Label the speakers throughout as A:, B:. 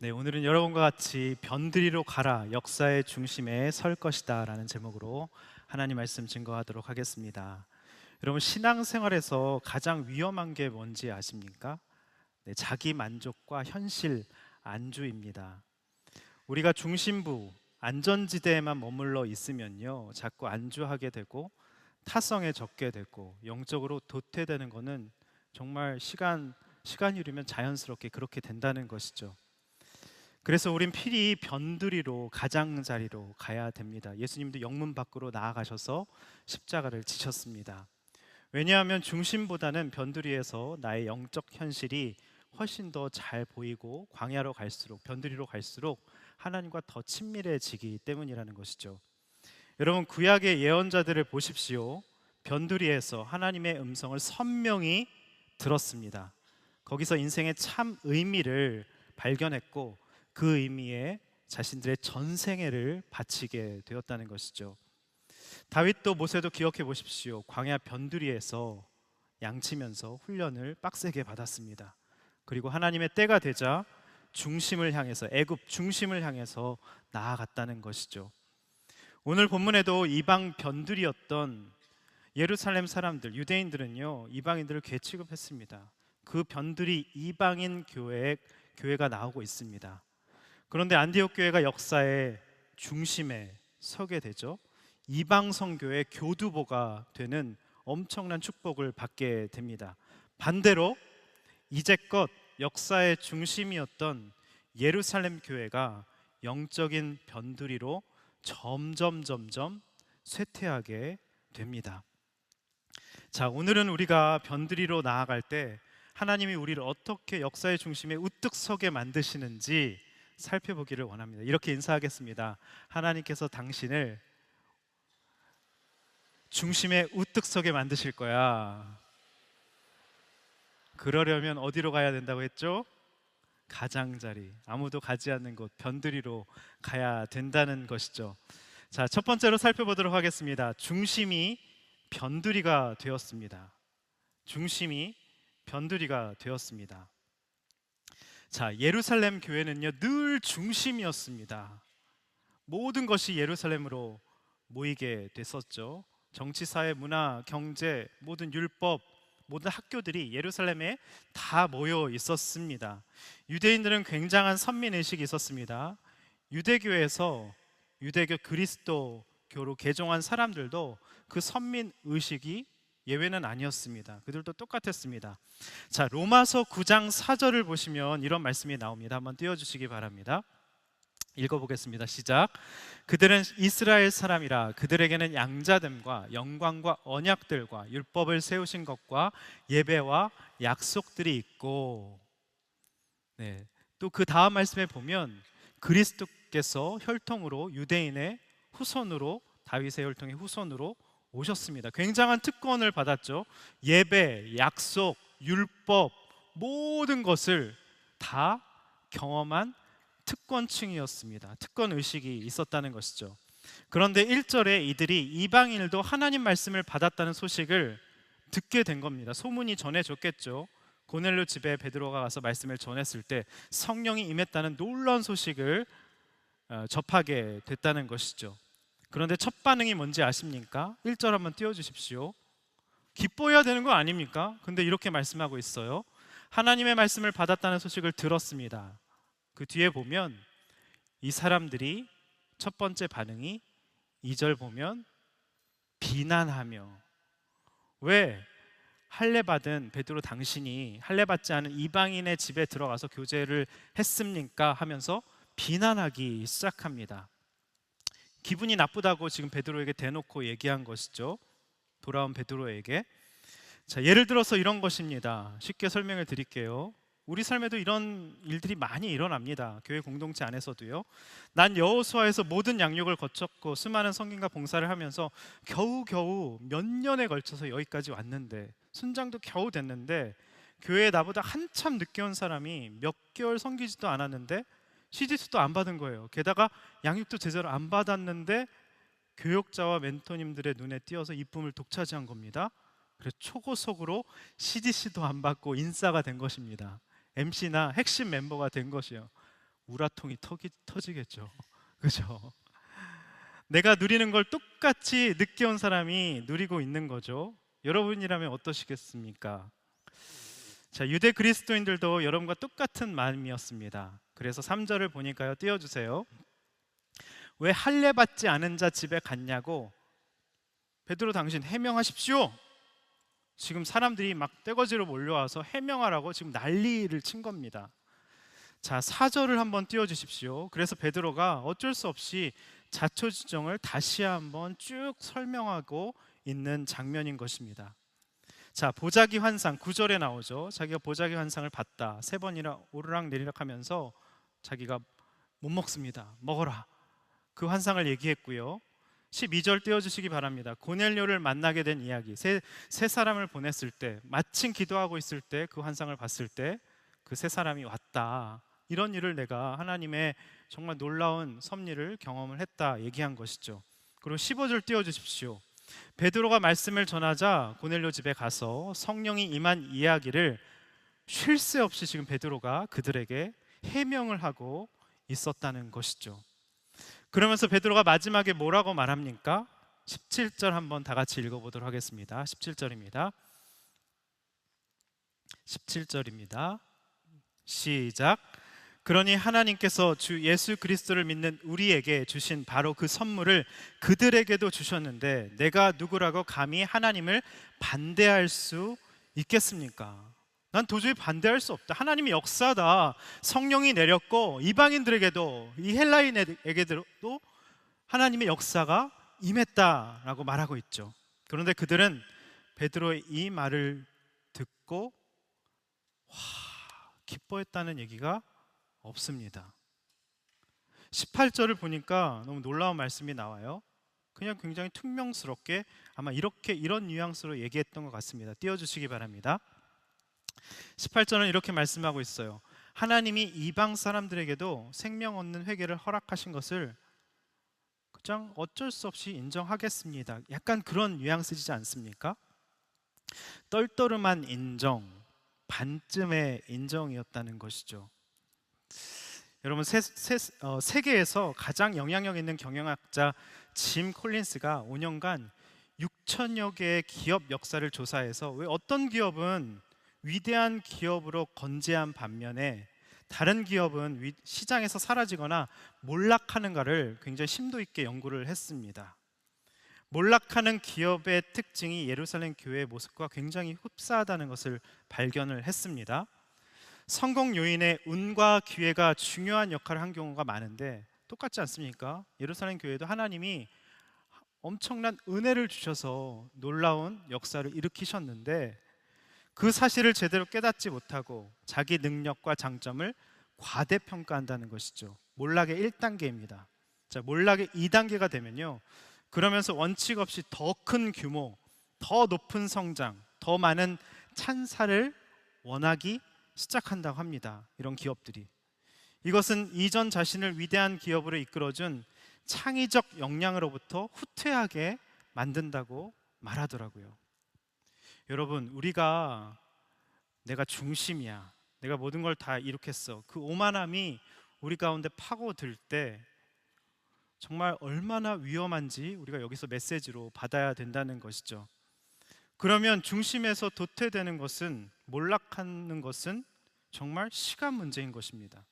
A: 네, 오늘은 여러분과 같이 변두리로 가라, 역사의 중심에 설 것이다 라는 제목으로 하나님 말씀 증거하도록 하겠습니다. 여러분, 신앙생활에서 가장 위험한 게 뭔지 아십니까? 네, 자기 만족과 현실 안주입니다. 우리가 중심부, 안전지대에만 머물러 있으면요, 자꾸 안주하게 되고 타성에 젖게 되고 영적으로 도태되는 것은 정말 시간이 흐르면 자연스럽게 그렇게 된다는 것이죠. 그래서 우린 필히 변두리로, 가장자리로 가야 됩니다. 예수님도 영문 밖으로 나아가셔서 십자가를 지셨습니다. 왜냐하면 중심보다는 변두리에서 나의 영적 현실이 훨씬 더 잘 보이고, 광야로 갈수록, 변두리로 갈수록 하나님과 더 친밀해지기 때문이라는 것이죠. 여러분, 구약의 예언자들을 보십시오. 변두리에서 하나님의 음성을 선명히 들었습니다. 거기서 인생의 참 의미를 발견했고, 그 의미에 자신들의 전생애를 바치게 되었다는 것이죠. 다윗도 모세도 기억해 보십시오. 광야 변두리에서 양치면서 훈련을 빡세게 받았습니다. 그리고 하나님의 때가 되자 중심을 향해서, 애굽 중심을 향해서 나아갔다는 것이죠. 오늘 본문에도 이방 변두리였던 예루살렘 사람들, 유대인들은요, 이방인들을 괴 취급했습니다. 그 변두리 이방인 교회가 나오고 있습니다. 그런데 안디옥 교회가 역사의 중심에 서게 되죠. 이방 선교의 교두보가 되는 엄청난 축복을 받게 됩니다. 반대로 이제껏 역사의 중심이었던 예루살렘 교회가 영적인 변두리로 점점 쇠퇴하게 됩니다. 자, 오늘은 우리가 변두리로 나아갈 때 하나님이 우리를 어떻게 역사의 중심에 우뚝 서게 만드시는지 살펴보기를 원합니다. 이렇게 인사하겠습니다. 하나님께서 당신을 중심에 우뚝 서게 만드실 거야. 그러려면 어디로 가야 된다고 했죠? 가장자리, 아무도 가지 않는 곳, 변두리로 가야 된다는 것이죠. 자, 첫 번째로 살펴보도록 하겠습니다. 중심이 변두리가 되었습니다. 중심이 변두리가 되었습니다. 자, 예루살렘 교회는요, 늘 중심이었습니다. 모든 것이 예루살렘으로 모이게 됐었죠. 정치, 사회, 문화, 경제, 모든 율법, 모든 학교들이 예루살렘에 다 모여 있었습니다. 유대인들은 굉장한 선민의식이 있었습니다. 유대교에서 유대교 그리스도교로 개종한 사람들도 그 선민의식이 예외는 아니었습니다. 그들도 똑같았습니다. 자, 로마서 9장 4절을 보시면 이런 말씀이 나옵니다. 한번 띄워주시기 바랍니다. 읽어보겠습니다. 시작. 그들은 이스라엘 사람이라 그들에게는 양자됨과 영광과 언약들과 율법을 세우신 것과 예배와 약속들이 있고, 네, 또 그 다음 말씀에 보면 그리스도께서 혈통으로 유대인의 후손으로, 다윗의 혈통의 후손으로 오셨습니다. 굉장한 특권을 받았죠. 예배, 약속, 율법, 모든 것을 다 경험한 특권층이었습니다. 특권 의식이 있었다는 것이죠. 그런데 1절에 이들이 이방인들도 하나님 말씀을 받았다는 소식을 듣게 된 겁니다. 소문이 전해졌겠죠. 고넬료 집에 베드로가 가서 말씀을 전했을 때 성령이 임했다는 놀라운 소식을 접하게 됐다는 것이죠. 그런데 첫 반응이 뭔지 아십니까? 1절 한번 띄워주십시오. 기뻐해야 되는 거 아닙니까? 근데 이렇게 말씀하고 있어요. 하나님의 말씀을 받았다는 소식을 들었습니다. 그 뒤에 보면 이 사람들이 첫 번째 반응이 2절 보면 비난하며, 왜 할례받은 베드로 당신이 할례받지 않은 이방인의 집에 들어가서 교제를 했습니까? 하면서 비난하기 시작합니다. 기분이 나쁘다고 지금 베드로에게 대놓고 얘기한 것이죠. 돌아온 베드로에게. 자, 예를 들어서 이런 것입니다. 쉽게 설명을 드릴게요. 우리 삶에도 이런 일들이 많이 일어납니다. 교회 공동체 안에서도요. 난 여호수아에서 모든 양육을 거쳤고 수많은 성김과 봉사를 하면서 겨우겨우 몇 년에 걸쳐서 여기까지 왔는데, 순장도 겨우 됐는데, 교회에 나보다 한참 늦게 온 사람이 몇 개월 섬기지도 않았는데 시지수도 안 받은 거예요. 게다가 양육도 제대로 안 받았는데 교역자와 멘토님들의 눈에 띄어서 이쁨을 독차지한 겁니다. 그래서 초고속으로 CDC도 안 받고 인싸가 된 것입니다. MC나 핵심 멤버가 된 것이에요. 우라통이 터지겠죠. 그죠? 내가 누리는 걸 똑같이 느껴온 사람이 누리고 있는 거죠. 여러분이라면 어떠시겠습니까? 자, 유대 그리스도인들도 여러분과 똑같은 마음이었습니다. 그래서 3절을 보니까요, 띄워주세요. 왜 할례 받지 않은 자 집에 갔냐고, 베드로 당신 해명하십시오. 지금 사람들이 막 떼거지로 몰려와서 해명하라고 지금 난리를 친 겁니다. 자, 4절을 한번 띄워주십시오. 그래서 베드로가 어쩔 수 없이 자초지종을 다시 한번 쭉 설명하고 있는 장면인 것입니다. 자, 보자기 환상 9절에 나오죠. 자기가 보자기 환상을 봤다. 3번이나 오르락내리락 하면서 자기가 못 먹습니다. 먹어라. 그 환상을 얘기했고요. 12절 띄워주시기 바랍니다. 고넬료를 만나게 된 이야기. 세 사람을 보냈을 때, 마침 기도하고 있을 때 그 환상을 봤을 때 그 세 사람이 왔다. 이런 일을 내가 하나님의 정말 놀라운 섭리를 경험을 했다 얘기한 것이죠. 그리고 15절 띄워주십시오. 베드로가 말씀을 전하자 고넬료 집에 가서 성령이 임한 이야기를 쉴 새 없이 지금 베드로가 그들에게 해명을 하고 있었다는 것이죠. 그러면서 베드로가 마지막에 뭐라고 말합니까? 17절 한번 다 같이 읽어보도록 하겠습니다. 17절입니다. 17절입니다. 시작. 그러니 하나님께서 주 예수 그리스도를 믿는 우리에게 주신 바로 그 선물을 그들에게도 주셨는데 내가 누구라고 감히 하나님을 반대할 수 있겠습니까? 난 도저히 반대할 수 없다. 하나님의 역사다. 성령이 내렸고 이방인들에게도, 이 헬라인에게도 하나님의 역사가 임했다라고 말하고 있죠. 그런데 그들은 베드로의 이 말을 듣고 기뻐했다는 얘기가 없습니다. 18절을 보니까 너무 놀라운 말씀이 나와요. 그냥 굉장히 퉁명스럽게 아마 이런 뉘앙스로 얘기했던 것 같습니다. 띄워주시기 바랍니다. 18절은 이렇게 말씀하고 있어요. 하나님이 이방 사람들에게도 생명 얻는 회개를 허락하신 것을 그냥 어쩔 수 없이 인정하겠습니다. 약간 그런 뉘앙스이지 않습니까? 떨떠름한 인정, 반쯤의 인정이었다는 것이죠. 여러분, 세계에서 가장 영향력 있는 경영학자 짐 콜린스가 5년간 6천여 개의 기업 역사를 조사해서 왜 어떤 기업은 위대한 기업으로 건재한 반면에 다른 기업은 시장에서 사라지거나 몰락하는가를 굉장히 심도 있게 연구를 했습니다. 몰락하는 기업의 특징이 예루살렘 교회의 모습과 굉장히 흡사하다는 것을 발견을 했습니다. 성공 요인의 운과 기회가 중요한 역할을 한 경우가 많은데 똑같지 않습니까? 예루살렘 교회도 하나님이 엄청난 은혜를 주셔서 놀라운 역사를 일으키셨는데 그 사실을 제대로 깨닫지 못하고 자기 능력과 장점을 과대평가한다는 것이죠. 몰락의 1단계입니다. 자, 몰락의 2단계가 되면요, 그러면서 원칙 없이 더 큰 규모, 더 높은 성장, 더 많은 찬사를 원하기 시작한다고 합니다. 이런 기업들이. 이것은 이전 자신을 위대한 기업으로 이끌어준 창의적 역량으로부터 후퇴하게 만든다고 말하더라고요. 여러분, 우리가 내가 중심이야, 내가 모든 걸 다 이룩했어, 그 오만함이 우리 가운데 파고들 때 정말 얼마나 위험한지 우리가 여기서 메시지로 받아야 된다는 것이죠. 그러면 중심에서 도태되는 것은, 몰락하는 것은 정말 시간 문제인 것입니다.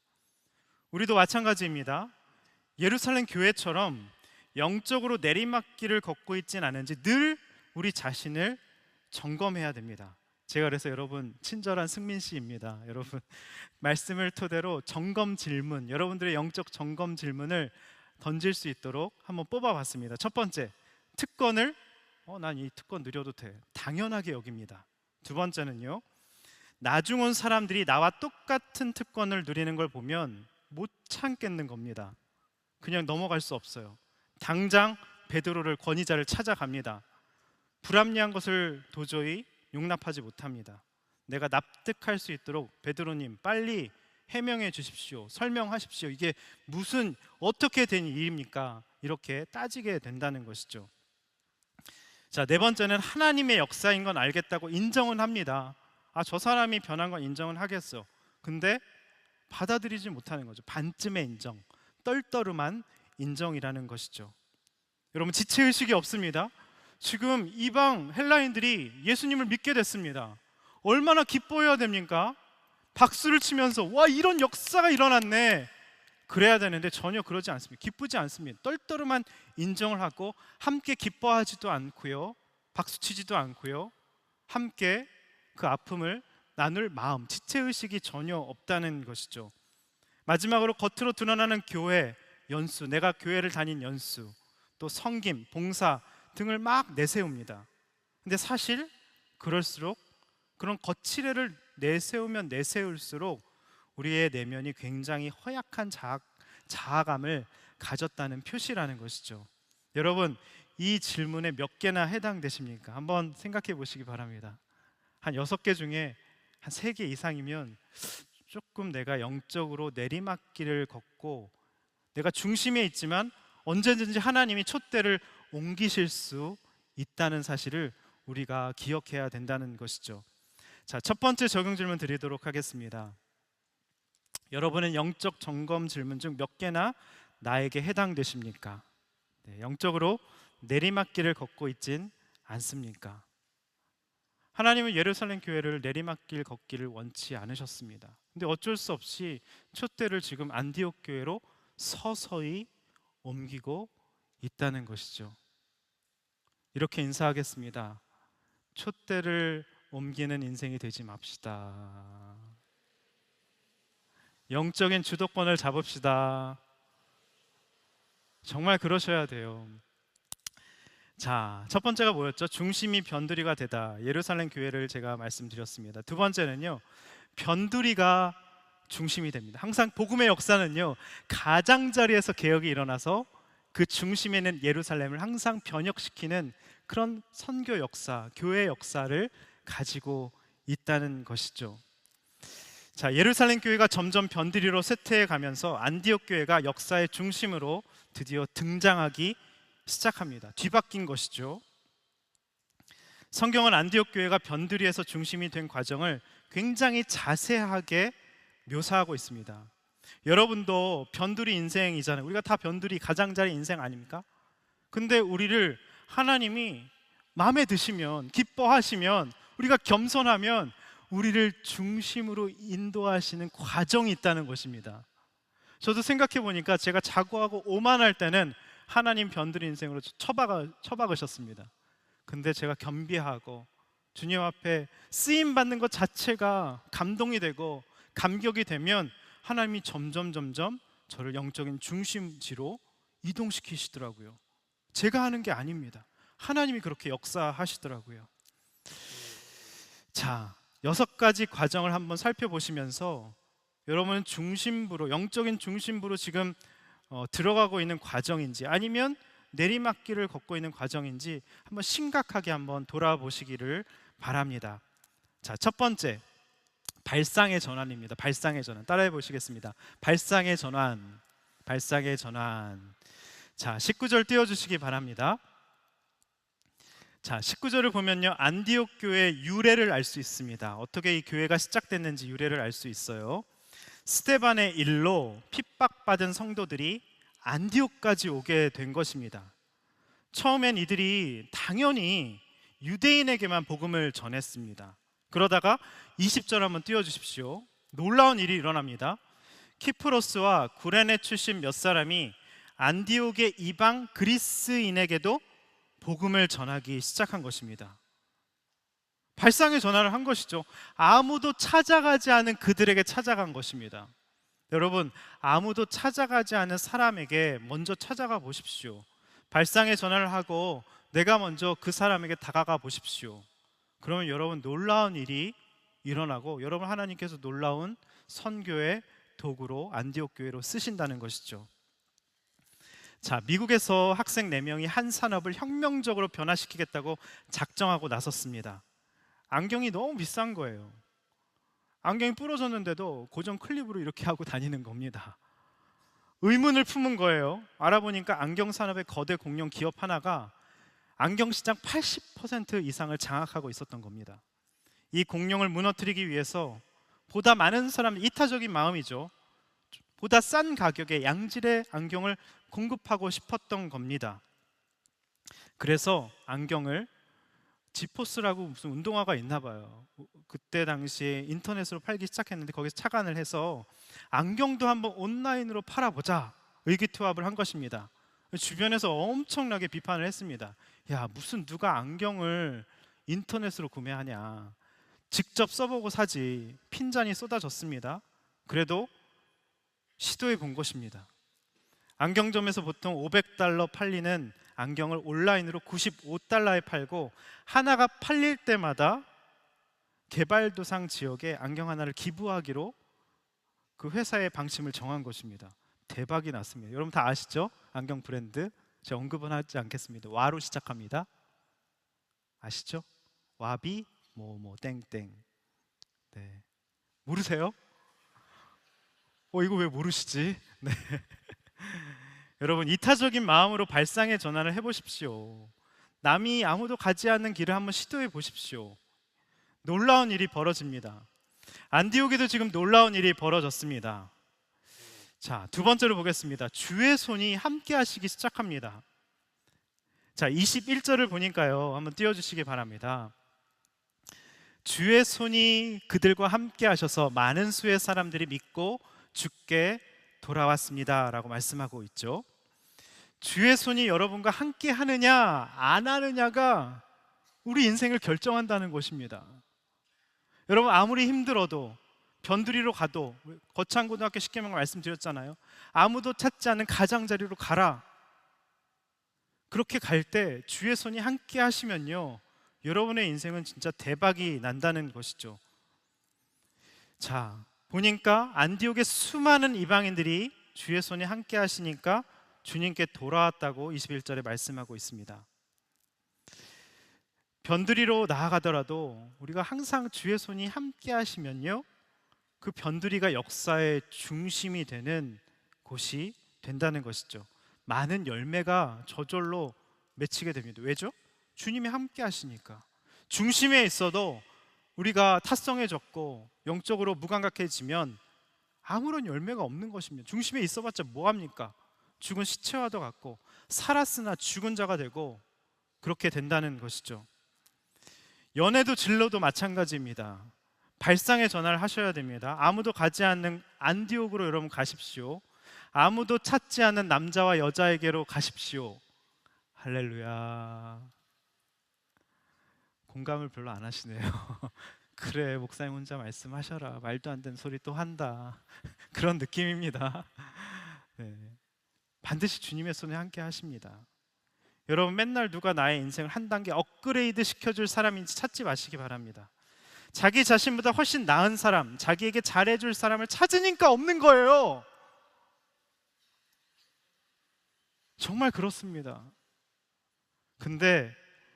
A: 우리도 마찬가지입니다. 예루살렘 교회처럼 영적으로 내리막길을 걷고 있진 않은지 늘 우리 자신을 점검해야 됩니다. 제가 그래서 여러분 친절한 승민 씨입니다. 여러분 말씀을 토대로 점검 질문, 여러분들의 영적 점검 질문을 던질 수 있도록 한번 뽑아봤습니다. 첫 번째, 특권을 난 이 특권 누려도 돼, 당연하게 여깁니다. 두 번째는요, 나중 온 사람들이 나와 똑같은 특권을 누리는 걸 보면 못 참겠는 겁니다. 그냥 넘어갈 수 없어요. 당장 베드로를, 권위자를 찾아갑니다. 불합리한 것을 도저히 용납하지 못합니다. 내가 납득할 수 있도록 베드로님 빨리 해명해 주십시오. 설명하십시오. 이게 무슨 어떻게 된 일입니까? 이렇게 따지게 된다는 것이죠. 자, 네 번째는 하나님의 역사인 건 알겠다고 인정은 합니다. 저 사람이 변한 건 인정은 하겠어. 근데 받아들이지 못하는 거죠. 반쯤의 인정, 떨떠름한 인정이라는 것이죠. 여러분, 지체의식이 없습니다. 지금 이방 헬라인들이 예수님을 믿게 됐습니다. 얼마나 기뻐해야 됩니까? 박수를 치면서 와, 이런 역사가 일어났네, 그래야 되는데 전혀 그러지 않습니다. 기쁘지 않습니다. 떨떠름한 인정을 하고 함께 기뻐하지도 않고요, 박수치지도 않고요, 함께 그 아픔을 나눌 마음, 지체의식이 전혀 없다는 것이죠. 마지막으로 겉으로 드러나는 교회 연수, 내가 교회를 다닌 연수, 또 섬김, 봉사 등을 막 내세웁니다. 근데 사실 그럴수록, 그런 거칠애를 내세우면 내세울수록 우리의 내면이 굉장히 허약한 자아감을 가졌다는 표시라는 것이죠. 여러분, 이 질문에 몇 개나 해당되십니까? 한번 생각해 보시기 바랍니다. 한 6개 중에 한 3개 이상이면 조금 내가 영적으로 내리막길을 걷고 내가 중심에 있지만 언제든지 하나님이 촛대를 옮기실 수 있다는 사실을 우리가 기억해야 된다는 것이죠. 자, 첫 번째 적용 질문 드리도록 하겠습니다. 여러분은 영적 점검 질문 중 몇 개나 나에게 해당되십니까? 네, 영적으로 내리막길을 걷고 있진 않습니까? 하나님은 예루살렘 교회를 내리막길 걷기를 원치 않으셨습니다. 근데 어쩔 수 없이 촛대를 지금 안디옥 교회로 서서히 옮기고 있다는 것이죠. 이렇게 인사하겠습니다. 촛대를 옮기는 인생이 되지 맙시다. 영적인 주도권을 잡읍시다. 정말 그러셔야 돼요. 자, 첫 번째가 뭐였죠? 중심이 변두리가 되다. 예루살렘 교회를 제가 말씀드렸습니다. 두 번째는요, 변두리가 중심이 됩니다. 항상 복음의 역사는요, 가장자리에서 개혁이 일어나서 그 중심에 있는 예루살렘을 항상 변혁시키는 그런 선교 역사, 교회 역사를 가지고 있다는 것이죠. 자, 예루살렘 교회가 점점 변두리로 쇠퇴해 가면서 안디옥 교회가 역사의 중심으로 드디어 등장하기 시작합니다. 뒤바뀐 것이죠. 성경은 안디옥 교회가 변두리에서 중심이 된 과정을 굉장히 자세하게 묘사하고 있습니다. 여러분도 변두리 인생이잖아요. 우리가 다 변두리, 가장자리 인생 아닙니까? 근데 우리를 하나님이 마음에 드시면, 기뻐하시면, 우리가 겸손하면 우리를 중심으로 인도하시는 과정이 있다는 것입니다. 저도 생각해 보니까 제가 자고하고 오만할 때는 하나님 변두리 인생으로 처박으셨습니다. 근데 제가 겸비하고 주님 앞에 쓰임 받는 것 자체가 감동이 되고 감격이 되면 하나님이 점점 저를 영적인 중심지로 이동시키시더라고요. 제가 하는 게 아닙니다. 하나님이 그렇게 역사하시더라고요. 자, 6가지 과정을 한번 살펴보시면서 여러분은 중심부로, 영적인 중심부로 지금 들어가고 있는 과정인지 아니면 내리막길을 걷고 있는 과정인지 한번 심각하게 한번 돌아보시기를 바랍니다. 자, 첫 번째, 발상의 전환입니다. 발상의 전환. 따라해 보시겠습니다. 발상의 전환. 발상의 전환. 자, 19절 띄워주시기 바랍니다. 자, 19절을 보면요, 안디옥 교회의 유래를 알 수 있습니다. 어떻게 이 교회가 시작됐는지 유래를 알 수 있어요. 스데반의 일로 핍박받은 성도들이 안디옥까지 오게 된 것입니다. 처음엔 이들이 당연히 유대인에게만 복음을 전했습니다. 그러다가 20절 한번 띄워주십시오. 놀라운 일이 일어납니다. 키프로스와 구레네 출신 몇 사람이 안디옥의 이방 그리스인에게도 복음을 전하기 시작한 것입니다. 발상의 전환을 한 것이죠. 아무도 찾아가지 않은 그들에게 찾아간 것입니다. 여러분, 아무도 찾아가지 않은 사람에게 먼저 찾아가 보십시오. 발상의 전환을 하고 내가 먼저 그 사람에게 다가가 보십시오. 그러면 여러분, 놀라운 일이 일어나고 여러분, 하나님께서 놀라운 선교의 도구로 안디옥 교회로 쓰신다는 것이죠. 자, 미국에서 학생 4명이 한 산업을 혁명적으로 변화시키겠다고 작정하고 나섰습니다. 안경이 너무 비싼 거예요. 안경이 부러졌는데도 고정 클립으로 이렇게 하고 다니는 겁니다. 의문을 품은 거예요. 알아보니까 안경 산업의 거대 공룡 기업 하나가 안경 시장 80% 이상을 장악하고 있었던 겁니다. 이 공룡을 무너뜨리기 위해서 보다 많은 사람들, 이타적인 마음이죠. 보다 싼 가격에 양질의 안경을 공급하고 싶었던 겁니다. 그래서 안경을 지포스라고 무슨 운동화가 있나 봐요. 그때 당시에 인터넷으로 팔기 시작했는데 거기서 착안을 해서 안경도 한번 온라인으로 팔아보자 의기투합을 한 것입니다. 주변에서 엄청나게 비판을 했습니다. 야, 무슨 누가 안경을 인터넷으로 구매하냐, 직접 써보고 사지. 핀잔이 쏟아졌습니다. 그래도 시도해 본 것입니다. 안경점에서 보통 $500 팔리는 안경을 온라인으로 $95에 팔고, 하나가 팔릴 때마다 개발도상 지역에 안경 하나를 기부하기로 그 회사의 방침을 정한 것입니다. 대박이 났습니다. 여러분 다 아시죠? 안경 브랜드. 제가 언급은 하지 않겠습니다. 와로 시작합니다. 아시죠? 와비 뭐뭐 땡땡. 네. 모르세요? 이거 왜 모르시지? 네. 여러분, 이타적인 마음으로 발상의 전환을 해보십시오. 남이 아무도 가지 않는 길을 한번 시도해 보십시오. 놀라운 일이 벌어집니다. 안디옥에도 지금 놀라운 일이 벌어졌습니다. 자, 두 번째로 보겠습니다. 주의 손이 함께 하시기 시작합니다. 자, 21절을 보니까요, 한번 띄워주시기 바랍니다. 주의 손이 그들과 함께 하셔서 많은 수의 사람들이 믿고 주께 돌아왔습니다 라고 말씀하고 있죠. 주의 손이 여러분과 함께 하느냐 안 하느냐가 우리 인생을 결정한다는 것입니다. 여러분, 아무리 힘들어도 변두리로 가도, 거창고등학교 10계명 말씀드렸잖아요. 아무도 찾지 않는 가장자리로 가라. 그렇게 갈 때 주의 손이 함께 하시면요, 여러분의 인생은 진짜 대박이 난다는 것이죠. 자, 보니까 안디옥의 수많은 이방인들이 주의 손이 함께 하시니까 주님께 돌아왔다고 21절에 말씀하고 있습니다. 변두리로 나아가더라도 우리가 항상 주의 손이 함께 하시면요, 그 변두리가 역사의 중심이 되는 곳이 된다는 것이죠. 많은 열매가 저절로 맺히게 됩니다. 왜죠? 주님이 함께 하시니까. 중심에 있어도 우리가 타성해졌고 영적으로 무감각해지면 아무런 열매가 없는 것입니다. 중심에 있어봤자 뭐합니까? 죽은 시체와도 같고, 살았으나 죽은 자가 되고, 그렇게 된다는 것이죠. 연애도 진로도 마찬가지입니다. 발상의 전환을 하셔야 됩니다. 아무도 가지 않는 안디옥으로 여러분 가십시오. 아무도 찾지 않는 남자와 여자에게로 가십시오. 할렐루야. 공감을 별로 안 하시네요. 그래, 목사님 혼자 말씀하셔라. 말도 안 되는 소리 또 한다. 그런 느낌입니다. 네. 반드시 주님의 손에 함께 하십니다. 여러분, 맨날 누가 나의 인생을 한 단계 업그레이드 시켜줄 사람인지 찾지 마시기 바랍니다. 자기 자신보다 훨씬 나은 사람, 자기에게 잘해줄 사람을 찾으니까 없는 거예요. 정말 그렇습니다. 근데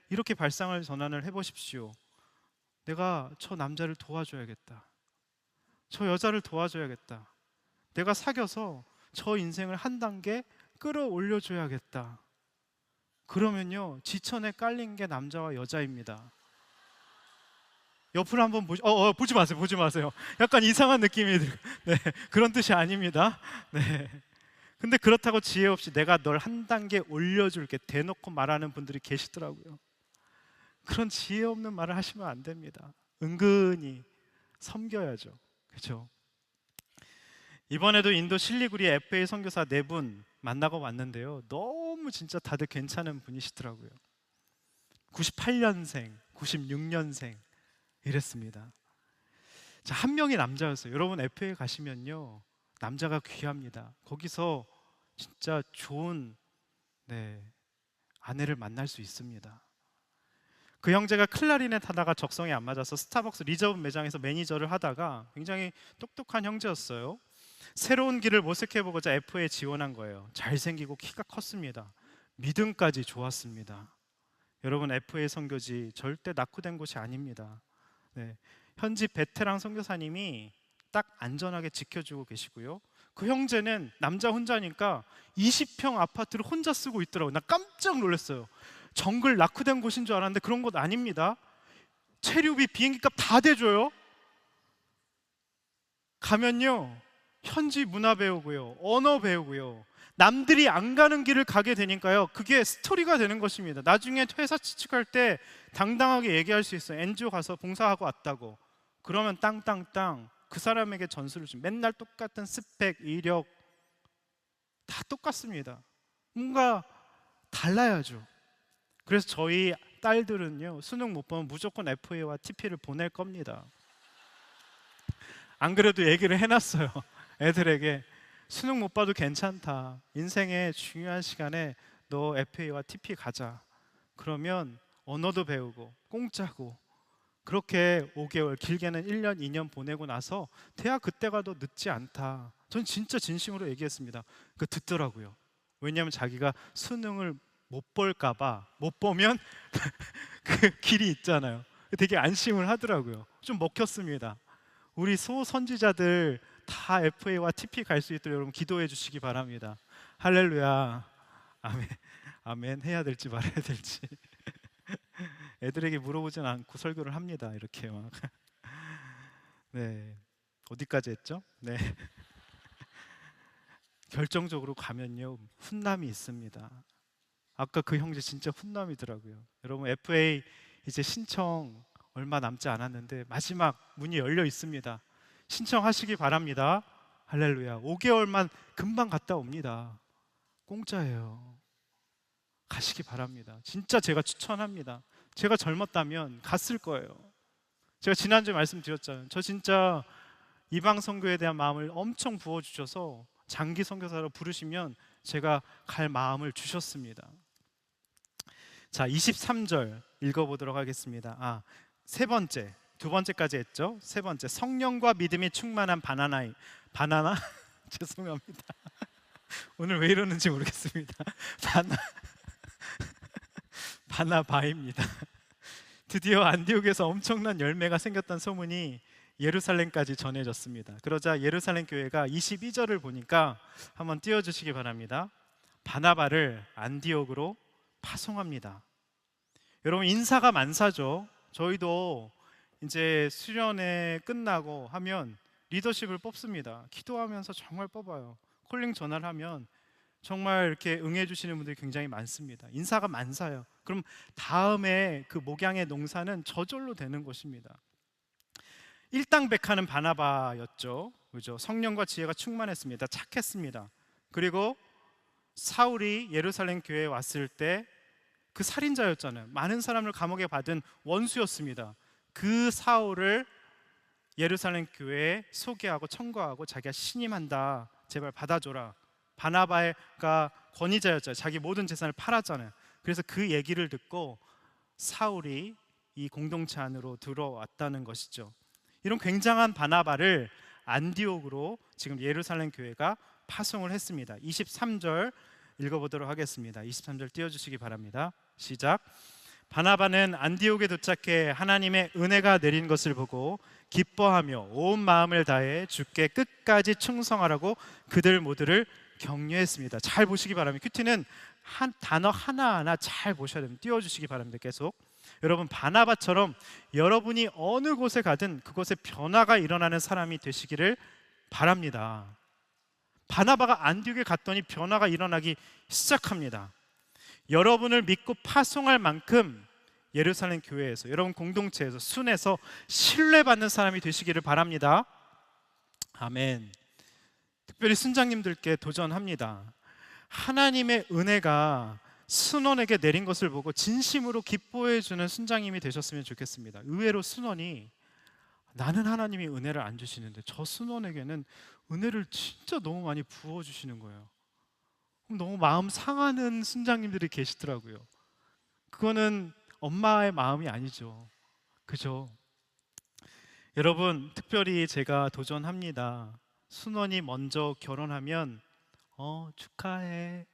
A: 이렇게 발상을 전환을 해보십시오. 내가 저 남자를 도와줘야겠다. 저 여자를 도와줘야겠다. 내가 사귀어서 저 인생을 한 단계 끌어올려줘야겠다. 그러면요, 지천에 깔린 게 남자와 여자입니다. 옆으로 한번 보지 마세요. 보지 마세요. 약간 이상한 느낌이 네, 그런 뜻이 아닙니다. 네. 근데 그렇다고 지혜 없이 내가 널 한 단계 올려줄게 대놓고 말하는 분들이 계시더라고요. 그런 지혜 없는 말을 하시면 안 됩니다. 은근히 섬겨야죠. 그렇죠? 이번에도 인도 실리구리 FA 선교사 4분 만나고 왔는데요, 너무 진짜 다들 괜찮은 분이시더라고요. 98년생, 96년생 이랬습니다. 자, 한 명이 남자였어요. 여러분, FA 가시면요, 남자가 귀합니다. 거기서 진짜 좋은 아내를 만날 수 있습니다. 그 형제가 클라리넷 하다가 적성에 안 맞아서 스타벅스 리저브 매장에서 매니저를 하다가 굉장히 똑똑한 형제였어요. 새로운 길을 모색해보고자 FA에 지원한 거예요. 잘생기고 키가 컸습니다. 믿음까지 좋았습니다. 여러분, FA 선교지 절대 낙후된 곳이 아닙니다. 네. 현지 베테랑 선교사님이 딱 안전하게 지켜주고 계시고요. 그 형제는 남자 혼자니까 20평 아파트를 혼자 쓰고 있더라고요. 나 깜짝 놀랐어요. 정글 낙후된 곳인 줄 알았는데 그런 곳 아닙니다. 체류비, 비행기값 다 대줘요. 가면요, 현지 문화 배우고요, 언어 배우고요, 남들이 안 가는 길을 가게 되니까요, 그게 스토리가 되는 것입니다. 나중에 회사 취직할 때 당당하게 얘기할 수 있어요. NGO 가서 봉사하고 왔다고. 그러면 땅땅땅 그 사람에게 전수를 줍니다. 맨날 똑같은 스펙, 이력 다 똑같습니다. 뭔가 달라야죠. 그래서 저희 딸들은요, 수능 못 보면 무조건 FA와 TP를 보낼 겁니다. 안 그래도 얘기를 해놨어요. 애들에게 수능 못 봐도 괜찮다. 인생의 중요한 시간에 너 FA와 TP 가자. 그러면 언어도 배우고 공짜고, 그렇게 5개월, 길게는 1년, 2년 보내고 나서 대학 그때 가도 늦지 않다. 전 진짜 진심으로 얘기했습니다. 그 듣더라고요. 왜냐하면 자기가 수능을 못 볼까 봐, 못 보면 그 길이 있잖아요. 되게 안심을 하더라고요. 좀 먹혔습니다. 우리 소선지자들 다 FA와 TP 갈 수 있도록 여러분 기도해 주시기 바랍니다. 할렐루야. 아멘. 아멘. 해야 될지 말아야 될지. 애들에게 물어보진 않고 설교를 합니다. 이렇게 막. 네. 어디까지 했죠? 네. 결정적으로 가면요, 훈남이 있습니다. 아까 그 형제 진짜 훈남이더라고요. 여러분 FA 이제 신청 얼마 남지 않았는데 마지막 문이 열려 있습니다. 신청하시기 바랍니다. 할렐루야. 5개월만 금방 갔다 옵니다. 공짜예요. 가시기 바랍니다. 진짜 제가 추천합니다. 제가 젊었다면 갔을 거예요. 제가 지난주에 말씀드렸잖아요. 저 진짜 이방 선교에 대한 마음을 엄청 부어주셔서 장기 선교사로 부르시면 제가 갈 마음을 주셨습니다. 자, 23절 읽어보도록 하겠습니다. 세 번째, 두 번째까지 했죠. 세 번째, 성령과 믿음이 충만한 바나나 죄송합니다. 오늘 왜 이러는지 모르겠습니다. 바나바입니다. 드디어 안디옥에서 엄청난 열매가 생겼다는 소문이 예루살렘까지 전해졌습니다. 그러자 예루살렘 교회가 22절을 보니까 한번 띄워주시기 바랍니다. 바나바를 안디옥으로 파송합니다. 여러분 인사가 만사죠. 저희도 이제 수련회 끝나고 하면 리더십을 뽑습니다. 기도하면서 정말 뽑아요. 콜링 전화를 하면 정말 이렇게 응해 주시는 분들이 굉장히 많습니다. 인사가 만사요. 그럼 다음에 그 목양의 농사는 저절로 되는 것입니다. 일당백하는 바나바였죠. 그죠? 성령과 지혜가 충만했습니다. 착했습니다. 그리고 사울이 예루살렘 교회에 왔을 때 그 살인자였잖아요. 많은 사람을 감옥에 받은 원수였습니다. 그 사울을 예루살렘 교회에 소개하고 청구하고 자기가 신임한다. 제발 받아줘라. 바나바가 권위자였잖아요. 자기 모든 재산을 팔았잖아요. 그래서 그 얘기를 듣고 사울이 이 공동체 안으로 들어왔다는 것이죠. 이런 굉장한 바나바를 안디옥으로 지금 예루살렘 교회가 파송을 했습니다. 23절 읽어보도록 하겠습니다. 23절 띄워주시기 바랍니다. 시작. 바나바는 안디옥에 도착해 하나님의 은혜가 내린 것을 보고 기뻐하며 온 마음을 다해 주께 끝까지 충성하라고 그들 모두를 격려했습니다. 잘 보시기 바랍니다. 큐티는 한 단어 하나하나 잘 보셔야 됩니다. 띄워주시기 바랍니다. 계속. 여러분 바나바처럼 여러분이 어느 곳에 가든 그곳에 변화가 일어나는 사람이 되시기를 바랍니다. 바나바가 안디옥에 갔더니 변화가 일어나기 시작합니다. 여러분을 믿고 파송할 만큼 예루살렘 교회에서, 여러분 공동체에서, 순에서 신뢰받는 사람이 되시기를 바랍니다. 아멘. 특별히 순장님들께 도전합니다. 하나님의 은혜가 순원에게 내린 것을 보고 진심으로 기뻐해 주는 순장님이 되셨으면 좋겠습니다. 의외로 순원이 나는 하나님이 은혜를 안 주시는데 저 순원에게는 은혜를 진짜 너무 많이 부어주시는 거예요. 너무 마음 상하는 순장님들이 계시더라고요. 그거는 엄마의 마음이 아니죠. 그죠? 여러분 특별히 제가 도전합니다. 순원이 먼저 결혼하면 축하해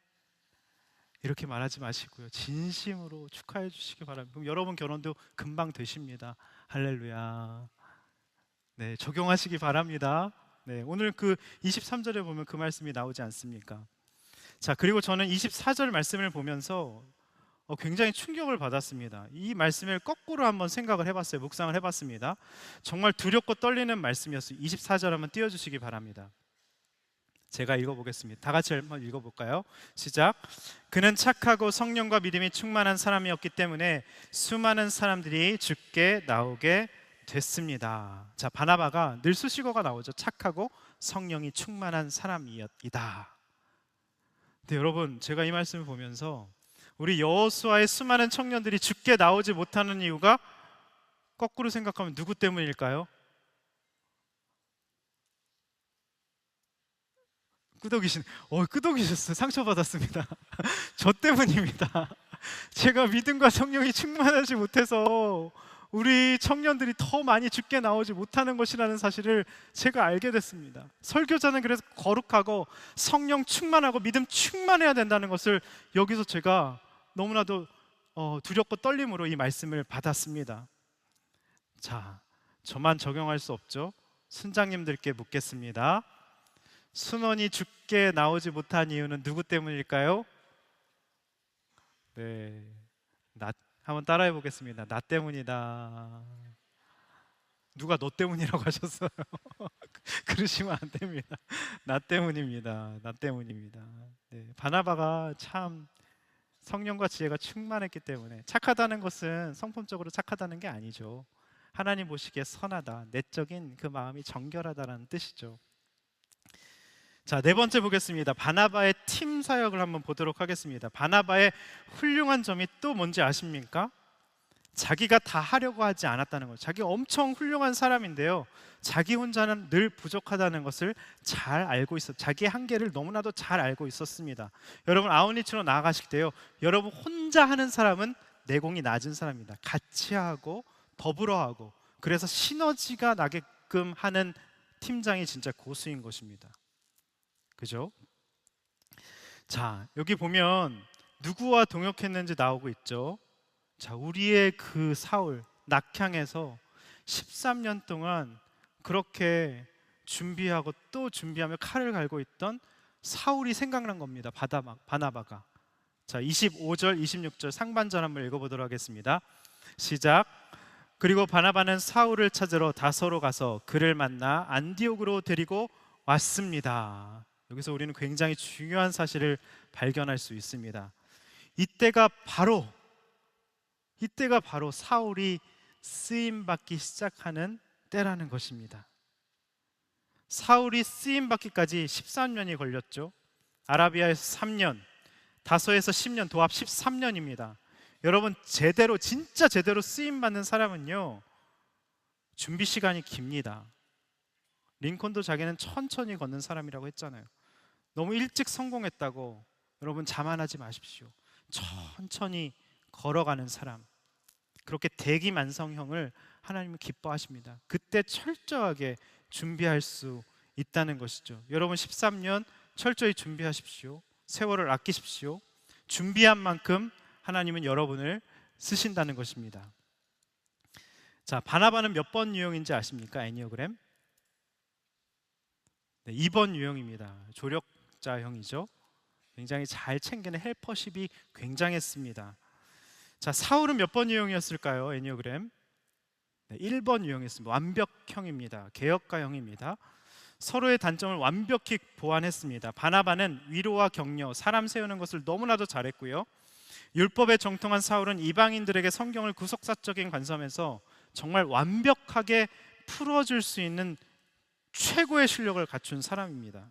A: 이렇게 말하지 마시고요. 진심으로 축하해 주시기 바랍니다. 그럼 여러분 결혼도 금방 되십니다. 할렐루야. 네, 적용하시기 바랍니다. 네, 오늘 그 23절에 보면 그 말씀이 나오지 않습니까? 자, 그리고 저는 24절 말씀을 보면서 굉장히 충격을 받았습니다. 이 말씀을 거꾸로 한번 생각을 해봤어요. 묵상을 해봤습니다. 정말 두렵고 떨리는 말씀이었어요. 24절 한번 띄워주시기 바랍니다. 제가 읽어보겠습니다. 다 같이 한번 읽어볼까요? 시작. 그는 착하고 성령과 믿음이 충만한 사람이었기 때문에 수많은 사람들이 주께 나오게 됐습니다. 자, 바나바가 늘 수식어가 나오죠. 착하고 성령이 충만한 사람이었다. 근데 여러분, 제가 이 말씀을 보면서 우리 여호수아의 수많은 청년들이 주께 나오지 못하는 이유가 거꾸로 생각하면 누구 때문일까요? 끄덕이셨어요. 상처받았습니다. 저 때문입니다. 제가 믿음과 성령이 충만하지 못해서 우리 청년들이 더 많이 주께 나오지 못하는 것이라는 사실을 제가 알게 됐습니다. 설교자는 그래서 거룩하고 성령 충만하고 믿음 충만해야 된다는 것을 여기서 제가 너무나도 두렵고 떨림으로 이 말씀을 받았습니다. 자, 저만 적용할 수 없죠. 순장님들께 묻겠습니다. 순원이 주께 나오지 못한 이유는 누구 때문일까요? 네, 한번 따라해 보겠습니다. 나 때문이다. 누가 너 때문이라고 하셨어요? 그러시면 안 됩니다. 나 때문입니다. 나 때문입니다. 네, 바나바가 참 성령과 지혜가 충만했기 때문에, 착하다는 것은 성품적으로 착하다는 게 아니죠. 하나님 보시기에 선하다, 내적인 그 마음이 정결하다라는 뜻이죠. 자, 네 번째 보겠습니다. 바나바의 팀 사역을 한번 보도록 하겠습니다. 바나바의 훌륭한 점이 또 뭔지 아십니까? 자기가 다 하려고 하지 않았다는 거예요. 자기가 엄청 훌륭한 사람인데요, 자기 혼자는 늘 부족하다는 것을 잘 알고 있었, 자기의 한계를 너무나도 잘 알고 있었습니다. 여러분, 아웃리치로 나아가실 때요, 여러분 혼자 하는 사람은 내공이 낮은 사람입니다. 같이 하고 더불어 하고, 그래서 시너지가 나게끔 하는 팀장이 진짜 고수인 것입니다. 그죠? 자, 여기 보면 누구와 동역했는지 나오고 있죠. 자, 우리의 그 사울 낙향에서 13년 동안 그렇게 준비하고 또 준비하며 칼을 갈고 있던 사울이 생각난 겁니다. 바나바가. 자, 25절 26절 상반절 한번 읽어보도록 하겠습니다. 시작. 그리고 바나바는 사울을 찾으러 다소로 가서 그를 만나 안디옥으로 데리고 왔습니다. 여기서 우리는 굉장히 중요한 사실을 발견할 수 있습니다. 이때가 바로 사울이 쓰임받기 시작하는 때라는 것입니다. 사울이 쓰임받기까지 13년이 걸렸죠. 아라비아에서 3년, 다소에서 10년, 도합 13년입니다. 여러분, 진짜 제대로 쓰임받는 사람은요, 준비 시간이 깁니다. 링컨도 자기는 천천히 걷는 사람이라고 했잖아요. 너무 일찍 성공했다고 여러분 자만하지 마십시오. 천천히 걸어가는 사람, 그렇게 대기만성형을 하나님은 기뻐하십니다. 그때 철저하게 준비할 수 있다는 것이죠. 여러분, 13년 철저히 준비하십시오. 세월을 아끼십시오. 준비한 만큼 하나님은 여러분을 쓰신다는 것입니다. 자, 바나바는 몇 번 유형인지 아십니까? 애니어그램? 네, 2번 유형입니다. 조력자형이죠. 굉장히 잘 챙기는 헬퍼십이 굉장했습니다. 자, 사울은 몇 번 유형이었을까요? 애니어그램? 네, 1번 유형이었습니다. 완벽형입니다. 개혁가형입니다. 서로의 단점을 완벽히 보완했습니다. 바나바는 위로와 격려, 사람 세우는 것을 너무나도 잘했고요, 율법에 정통한 사울은 이방인들에게 성경을 구속사적인 관점에서 정말 완벽하게 풀어줄 수 있는 최고의 실력을 갖춘 사람입니다.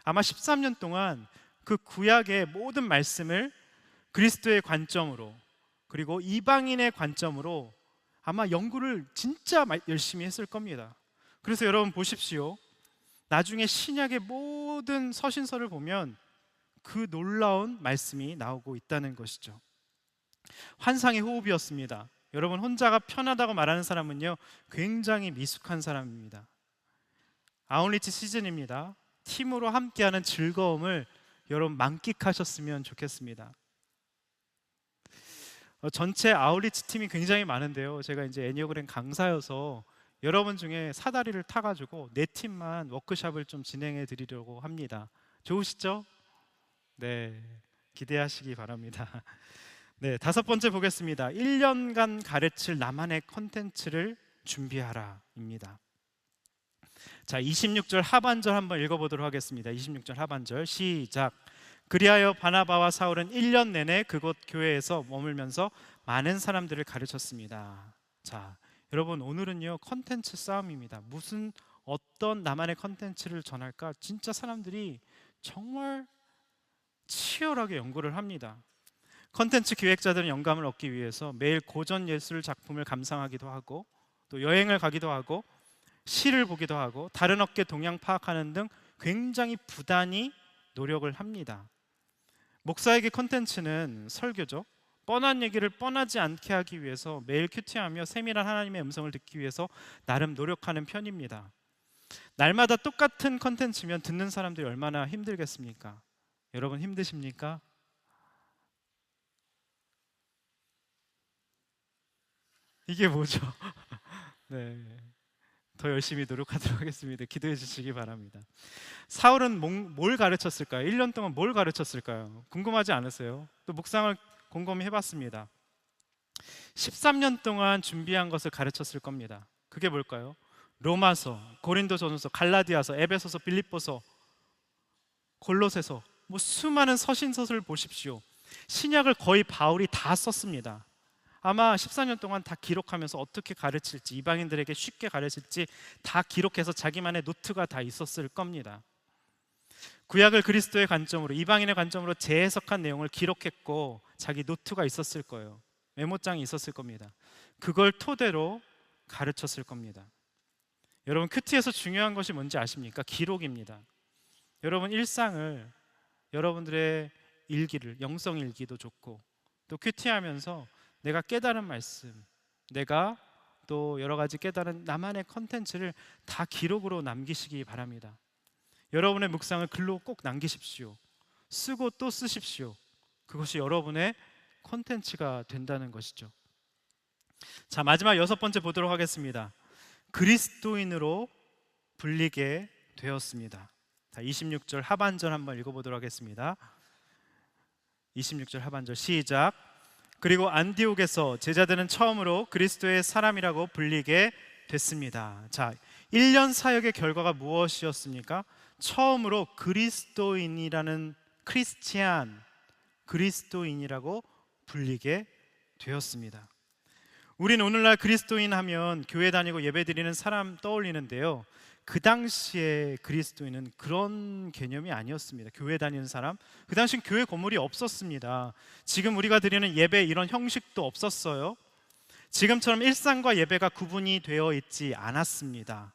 A: 아마 13년 동안 그 구약의 모든 말씀을 그리스도의 관점으로, 그리고 이방인의 관점으로 아마 연구를 진짜 열심히 했을 겁니다. 그래서 여러분 보십시오. 나중에 신약의 모든 서신서를 보면 그 놀라운 말씀이 나오고 있다는 것이죠. 환상의 호흡이었습니다. 여러분, 혼자가 편하다고 말하는 사람은요, 굉장히 미숙한 사람입니다. 아웃리치 시즌입니다. 팀으로 함께하는 즐거움을 여러분 만끽하셨으면 좋겠습니다. 전체 아웃리치 팀이 굉장히 많은데요, 제가 이제 애니어그램 강사여서 여러분 중에 사다리를 타가지고 네 팀만 워크숍을 좀 진행해 드리려고 합니다. 좋으시죠? 네, 기대하시기 바랍니다. 네, 5번째 보겠습니다. 1년간 가르칠 나만의 컨텐츠를 준비하라 입니다. 자, 26절 하반절 한번 읽어보도록 하겠습니다. 26절 하반절 시작. 그리하여 바나바와 사울은 1년 내내 그곳 교회에서 머물면서 많은 사람들을 가르쳤습니다. 자, 여러분 오늘은요 컨텐츠 싸움입니다. 무슨 어떤 나만의 컨텐츠를 전할까? 진짜 사람들이 정말 치열하게 연구를 합니다. 컨텐츠 기획자들은 영감을 얻기 위해서 매일 고전 예술 작품을 감상하기도 하고 또 여행을 가기도 하고 시를 보기도 하고 다른 업계 동향 파악하는 등 굉장히 부단히 노력을 합니다. 목사에게 컨텐츠는 설교죠. 뻔한 얘기를 뻔하지 않게 하기 위해서 매일 큐티하며 세밀한 하나님의 음성을 듣기 위해서 나름 노력하는 편입니다. 날마다 똑같은 컨텐츠면 듣는 사람들이 얼마나 힘들겠습니까? 여러분 힘드십니까? 이게 뭐죠? 네, 더 열심히 노력하도록 하겠습니다. 기도해 주시기 바랍니다. 사울은 뭘 가르쳤을까요? 1년 동안 뭘 가르쳤을까요? 궁금하지 않으세요? 또 묵상을 곰곰이 해봤습니다. 13년 동안 준비한 것을 가르쳤을 겁니다. 그게 뭘까요? 로마서, 고린도전서, 갈라디아서, 에베소서, 빌립보서, 골로새서, 뭐 수많은 서신서를 보십시오. 신약을 거의 바울이 다 썼습니다. 아마 14년 동안 다 기록하면서 어떻게 가르칠지, 이방인들에게 쉽게 가르칠지 다 기록해서 자기만의 노트가 다 있었을 겁니다. 구약을 그리스도의 관점으로, 이방인의 관점으로 재해석한 내용을 기록했고 자기 노트가 있었을 거예요. 메모장이 있었을 겁니다. 그걸 토대로 가르쳤을 겁니다. 여러분 큐티에서 중요한 것이 뭔지 아십니까? 기록입니다. 여러분 일상을, 여러분들의 일기를, 영성 일기도 좋고 또 큐티하면서 내가 깨달은 말씀, 내가 또 여러 가지 깨달은 나만의 컨텐츠를 다 기록으로 남기시기 바랍니다. 여러분의 묵상을 글로 꼭 남기십시오. 쓰고 또 쓰십시오. 그것이 여러분의 컨텐츠가 된다는 것이죠. 자, 마지막 6번째 보도록 하겠습니다. 그리스도인으로 불리게 되었습니다. 자, 26절 하반절 한번 읽어보도록 하겠습니다. 26절 하반절 시작. 그리고 안디옥에서 제자들은 처음으로 그리스도의 사람이라고 불리게 됐습니다. 자, 1년 사역의 결과가 무엇이었습니까? 처음으로 그리스도인이라는 크리스티안, 그리스도인이라고 불리게 되었습니다. 우리는 오늘날 그리스도인 하면 교회 다니고 예배드리는 사람 떠올리는데요, 그 당시에 그리스도인은 그런 개념이 아니었습니다. 교회 다니는 사람, 그 당시엔 교회 건물이 없었습니다. 지금 우리가 드리는 예배 이런 형식도 없었어요. 지금처럼 일상과 예배가 구분이 되어 있지 않았습니다.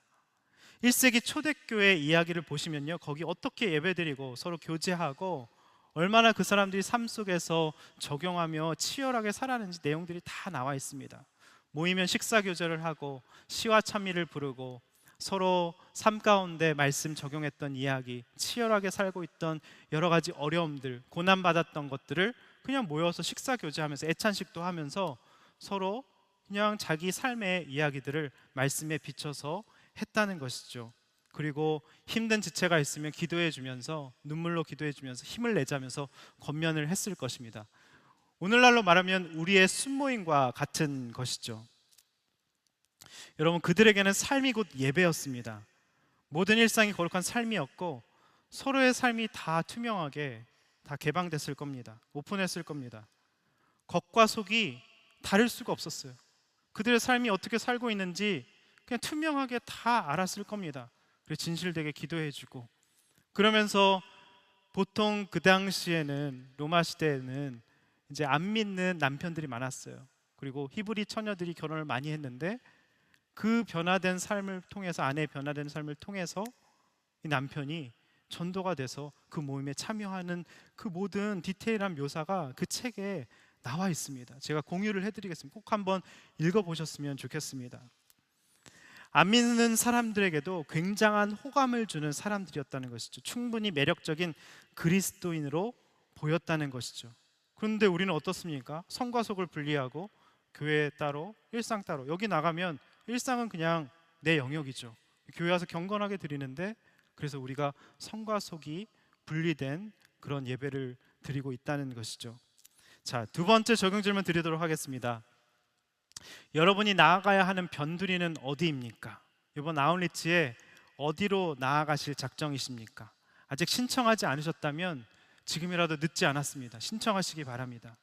A: 1세기 초대교회 이야기를 보시면요, 거기 어떻게 예배드리고 서로 교제하고 얼마나 그 사람들이 삶 속에서 적용하며 치열하게 살았는지 내용들이 다 나와 있습니다. 모이면 식사 교제를 하고 시와 찬미를 부르고 서로 삶 가운데 말씀 적용했던 이야기, 치열하게 살고 있던 여러 가지 어려움들, 고난받았던 것들을 그냥 모여서 식사 교제하면서 애찬식도 하면서 서로 그냥 자기 삶의 이야기들을 말씀에 비춰서 했다는 것이죠. 그리고 힘든 지체가 있으면 기도해 주면서, 눈물로 기도해 주면서 힘을 내자면서 권면을 했을 것입니다. 오늘날로 말하면 우리의 순모임과 같은 것이죠. 여러분, 그들에게는 삶이 곧 예배였습니다. 모든 일상이 거룩한 삶이었고 서로의 삶이 다 투명하게 다 개방됐을 겁니다. 오픈했을 겁니다. 겉과 속이 다를 수가 없었어요. 그들의 삶이 어떻게 살고 있는지 그냥 투명하게 다 알았을 겁니다. 그리고 진실되게 기도해주고, 그러면서 보통 그 당시에는, 로마 시대에는 이제 안 믿는 남편들이 많았어요. 그리고 히브리 처녀들이 결혼을 많이 했는데 그 변화된 삶을 통해서, 아내의 변화된 삶을 통해서 이 남편이 전도가 돼서 그 모임에 참여하는 그 모든 디테일한 묘사가 그 책에 나와 있습니다. 제가 공유를 해드리겠습니다. 꼭 한번 읽어보셨으면 좋겠습니다. 안 믿는 사람들에게도 굉장한 호감을 주는 사람들이었다는 것이죠. 충분히 매력적인 그리스도인으로 보였다는 것이죠. 그런데 우리는 어떻습니까? 성과 속을 분리하고 교회 따로, 일상 따로. 여기 나가면 일상은 그냥 내 영역이죠. 교회 와서 경건하게 드리는데, 그래서 우리가 성과 속이 분리된 그런 예배를 드리고 있다는 것이죠. 자, 두 번째 적용 질문 드리도록 하겠습니다. 여러분이 나아가야 하는 변두리는 어디입니까? 이번 아웃리치에 어디로 나아가실 작정이십니까? 아직 신청하지 않으셨다면 지금이라도 늦지 않았습니다. 신청하시기 바랍니다.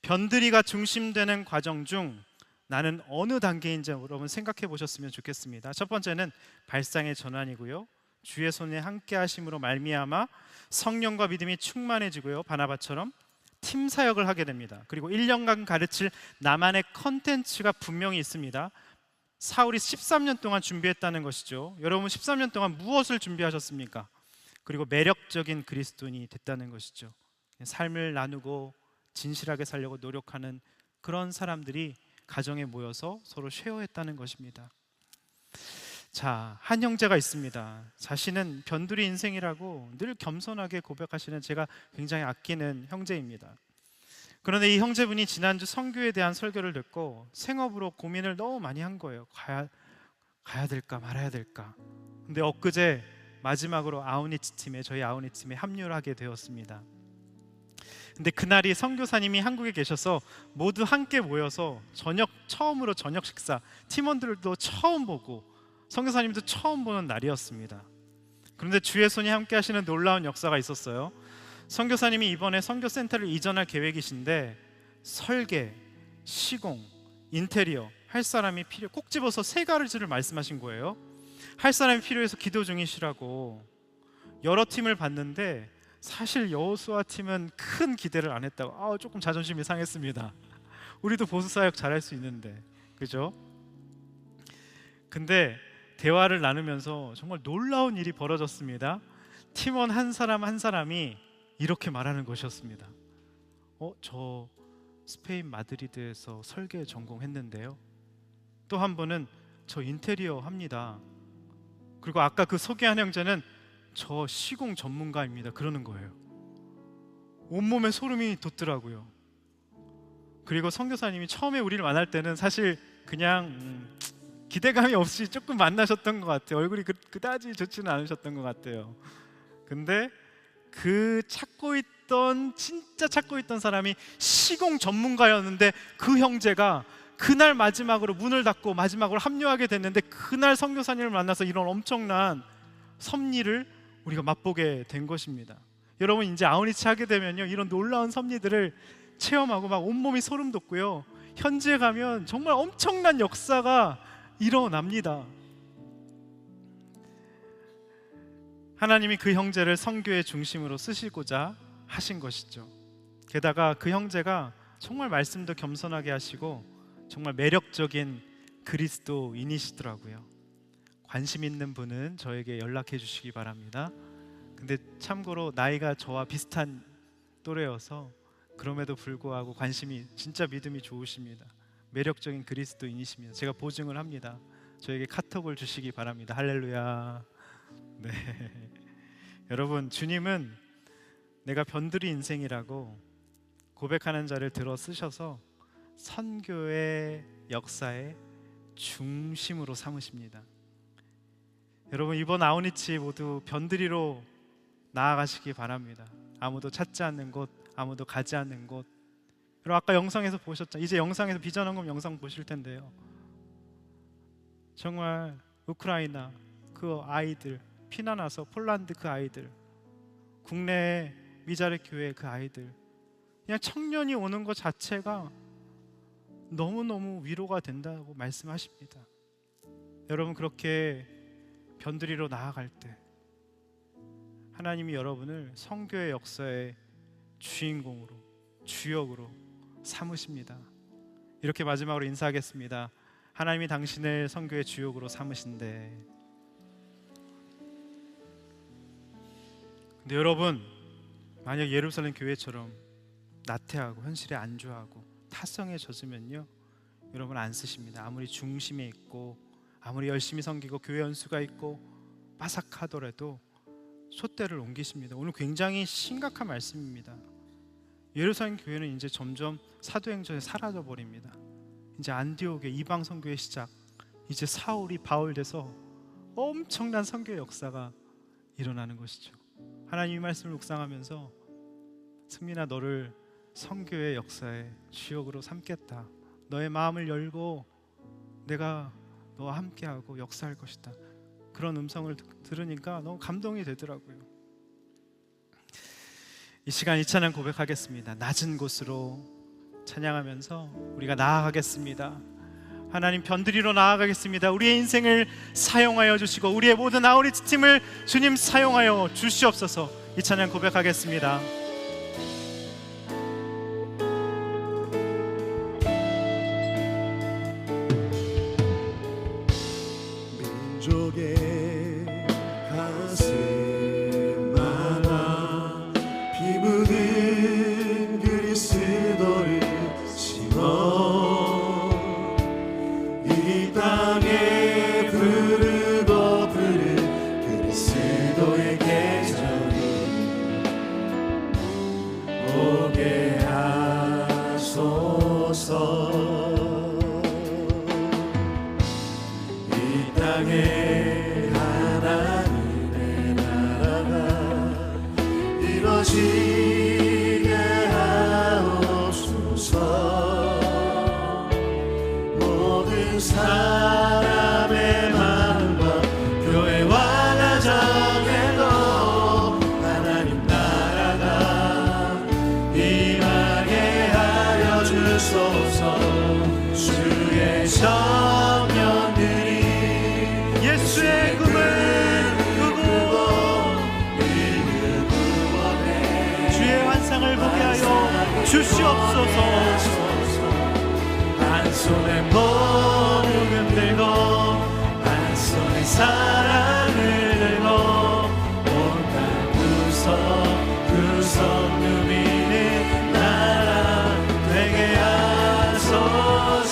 A: 변두리가 중심되는 과정 중 나는 어느 단계인지 여러분 생각해 보셨으면 좋겠습니다. 첫 번째는 발상의 전환이고요, 주의 손에 함께 하심으로 말미암아 성령과 믿음이 충만해지고요, 바나바처럼 팀 사역을 하게 됩니다. 그리고 1년간 가르칠 나만의 컨텐츠가 분명히 있습니다. 사울이 13년 동안 준비했다는 것이죠. 여러분 13년 동안 무엇을 준비하셨습니까? 그리고 매력적인 그리스도인이 됐다는 것이죠. 삶을 나누고 진실하게 살려고 노력하는 그런 사람들이 가정에 모여서 서로 쉐어했다는 것입니다. 자, 한 형제가 있습니다. 자신은 변두리 인생이라고 늘 겸손하게 고백하시는 제가 굉장히 아끼는 형제입니다. 그런데 이 형제분이 지난주 선교에 대한 설교를 듣고 생업으로 고민을 너무 많이 한 거예요. 가야 될까 말아야 될까. 근데 엊그제 마지막으로 저희 아우니치 팀에 합류를 하게 되었습니다. 근데 그날이 선교사님이 한국에 계셔서 모두 함께 모여서 처음으로 저녁 식사, 팀원들도 처음 보고 선교사님도 처음 보는 날이었습니다. 그런데 주의 손이 함께 하시는 놀라운 역사가 있었어요. 선교사님이 이번에 선교센터를 이전할 계획이신데 설계, 시공, 인테리어 할 사람이 꼭 집어서 세 가지를 말씀하신 거예요. 할 사람이 필요해서 기도 중이시라고. 여러 팀을 봤는데 사실 여호수아 팀은 큰 기대를 안 했다고. 조금 자존심이 상했습니다. 우리도 보수사역 잘할 수 있는데, 그죠? 근데 대화를 나누면서 정말 놀라운 일이 벌어졌습니다. 팀원 한 사람 한 사람이 이렇게 말하는 것이었습니다. 저 스페인 마드리드에서 설계 전공했는데요. 또 한 분은 저 인테리어 합니다. 그리고 아까 그 소개한 형제는 저 시공 전문가입니다. 그러는 거예요. 온몸에 소름이 돋더라고요. 그리고 선교사님이 처음에 우리를 만날 때는 사실 그냥 기대감이 없이 조금 만나셨던 것 같아요. 얼굴이 그다지 좋지는 않으셨던 것 같아요. 근데 진짜 찾고 있던 사람이 시공 전문가였는데 그 형제가 그날 마지막으로 문을 닫고 마지막으로 합류하게 됐는데 그날 선교사님을 만나서 이런 엄청난 섭리를 우리가 맛보게 된 것입니다. 여러분 이제 아우니치 하게 되면요, 이런 놀라운 섭리들을 체험하고 막 온몸이 소름 돋고요, 현지에 가면 정말 엄청난 역사가 일어납니다. 하나님이 그 형제를 선교의 중심으로 쓰시고자 하신 것이죠. 게다가 그 형제가 정말 말씀도 겸손하게 하시고 정말 매력적인 그리스도인이시더라고요. 관심 있는 분은 저에게 연락해 주시기 바랍니다. 근데 참고로 나이가 저와 비슷한 또래여서 그럼에도 불구하고 관심이, 진짜 믿음이 좋으십니다. 매력적인 그리스도인이십니다. 제가 보증을 합니다. 저에게 카톡을 주시기 바랍니다. 할렐루야. 네. 여러분, 주님은 내가 변두리 인생이라고 고백하는 자를 들어 쓰셔서 선교의 역사의 중심으로 삼으십니다. 여러분, 이번 아우니치 모두 변두리로 나아가시기 바랍니다. 아무도 찾지 않는 곳, 아무도 가지 않는 곳. 그리고 아까 영상에서 보셨죠? 이제 영상에서 비전헌금 영상 보실 텐데요, 정말 우크라이나 그 아이들, 피난와서 폴란드 그 아이들, 국내 미자립 교회 그 아이들, 그냥 청년이 오는 것 자체가 너무너무 위로가 된다고 말씀하십니다. 여러분, 그렇게 변두리로 나아갈 때 하나님이 여러분을 선교의 역사의 주인공으로, 주역으로 삼으십니다. 이렇게 마지막으로 인사하겠습니다. 하나님이 당신을 선교의 주역으로 삼으신데, 근데 여러분, 만약 예루살렘 교회처럼 나태하고 현실에 안주하고 타성에 젖으면요, 여러분 안 쓰십니다. 아무리 중심에 있고 아무리 열심히 섬기고 교회 연수가 있고 빠삭하더라도 촛대를 옮기십니다. 오늘 굉장히 심각한 말씀입니다. 예루살렘 교회는 이제 점점 사도행전에 사라져 버립니다. 이제 안디옥의 이방 선교의 시작, 이제 사울이 바울 돼서 엄청난 선교 역사가 일어나는 것이죠. 하나님 이 말씀을 묵상하면서 승민아, 너를 선교의 역사의 주역으로 삼겠다. 너의 마음을 열고 내가 너와 함께하고 역사할 것이다. 그런 음성을 들으니까 너무 감동이 되더라고요. 이 시간 이 찬양 고백하겠습니다. 낮은 곳으로 찬양하면서 우리가 나아가겠습니다. 하나님 변드리러 나아가겠습니다. 우리의 인생을 사용하여 주시고 우리의 모든 아우리치 팀을 주님 사용하여 주시옵소서. 이 찬양 고백하겠습니다.
B: 민족의 가슴 하나 피 묻은 그리스도를 심어 이 땅에 부르고 부른 그리스도의 계절이 오게 하소서. 이 땅에 하나님의 나라가 이루어지게 하옵소서. 모든 사람의 마음과 교회와 가정에도 하나님 나라가 임하게 하여 주소서. 주의 청년들이 예수의 꿈을 꾸고 주의 환상을 보게 하여 주시옵소서. 한 손에 복음 들고 한 손에 사랑을 들고 온 땅 구석구석 누비는 나라 되게 하소서.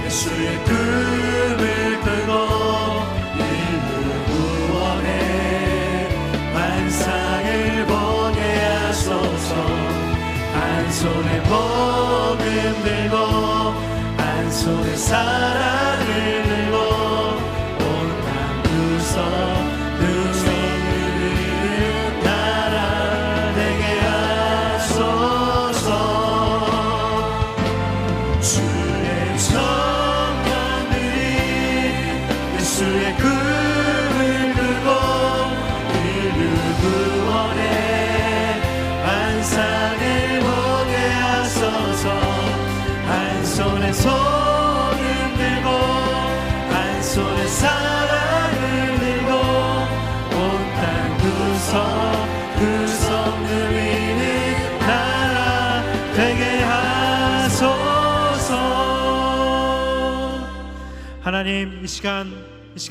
B: 예수의 꿈을 끌고 인류 구원의 환상을 보게 하소서. 한 손에 복음 들고 한 손에 사랑을 들고 온 땅 구석구석 누비는 나라 되게 하소서. 주의 예수의 꿈을 꾸고 인류 구원의 환상을 보게 하소서. 한 손에 소금 들고 한 손에 사랑을 들고 온 땅 구석구석 누리는 나라 되게 하소서. 하나님 이 시간